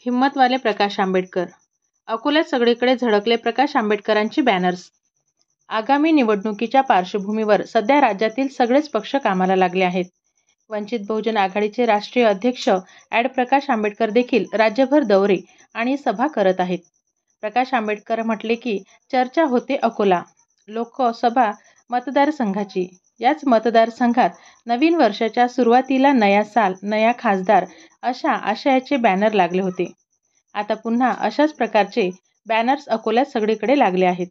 हिम्मतवाले प्रकाश आंबेडकर. अकोल्यात सगळीकडे झळकले प्रकाश आंबेडकरांची बॅनर्स. आगामी निवडणुकीच्या पार्श्वभूमीवर सध्या राज्यातील सगळेच पक्ष कामाला लागले आहेत. वंचित बहुजन आघाडीचे राष्ट्रीय अध्यक्ष ॲड. प्रकाश आंबेडकर देखील राज्यभर दौरे आणि सभा करत आहेत. प्रकाश आंबेडकर म्हटले की चर्चा होते अकोला लोकसभा मतदारसंघाची. याच मतदारसंघात नवीन वर्षाच्या सुरुवातीला नया साल नया खासदार अशा आशयाचे बॅनर लागले होते. आता पुन्हा अशाच प्रकारचे बॅनर्स अकोल्यात सगळीकडे लागले आहेत.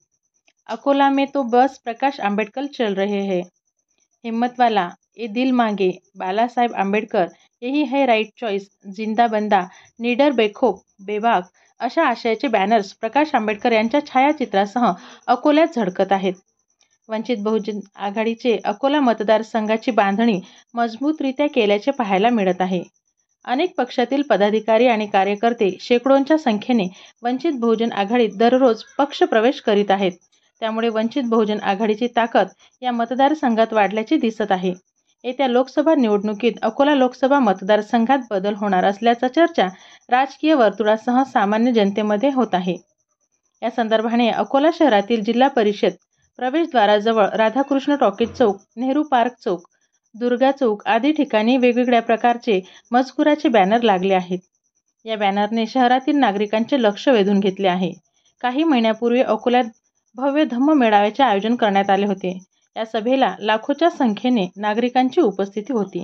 अकोला में तो बस प्रकाश आंबेडकर चल रहे हैं, हिम्मत वाला, ये दिल मांगे, बालासाहेब आंबेडकर, यही है राईट चॉईस, जिंदा बंदा, निडर बेखौफ बेबाक अशा आशयाचे बॅनर्स प्रकाश आंबेडकर यांच्या छायाचित्रासह अकोल्यात झळकत आहेत. वंचित बहुजन आघाडीचे अकोला मतदारसंघाची बांधणी मजबूतरित्या केल्याचे पाहायला मिळत आहे. अनेक पक्षातील पदाधिकारी आणि कार्यकर्ते शेकडोंच्या संख्येने वंचित बहुजन आघाडीत दररोज पक्षप्रवेश करीत आहेत. त्यामुळे वंचित बहुजन आघाडीची ताकद या मतदारसंघात वाढल्याचे दिसत आहे. येत्या लोकसभा निवडणुकीत अकोला लोकसभा मतदारसंघात बदल होणार असल्याचा चर्चा राजकीय वर्तुळासह सामान्य जनतेमध्ये होत आहे. या संदर्भाने अकोला शहरातील जिल्हा परिषद प्रवेशद्वाराजवळ राधाकृष्ण टॉकीज चौक, नेहरू पार्क चौक, दुर्गा चौक आदी ठिकाणी वेगवेगळ्या प्रकारचे मजकुराचे बॅनर लागले आहेत. या बॅनरने शहरातील नागरिकांचे लक्ष वेधून घेतले आहे. काही महिन्यापूर्वी अकोल्यात भव्य धम्म मेळाव्याचे आयोजन करण्यात आले होते. या सभेला लाखोच्या संख्येने नागरिकांची उपस्थिती होती.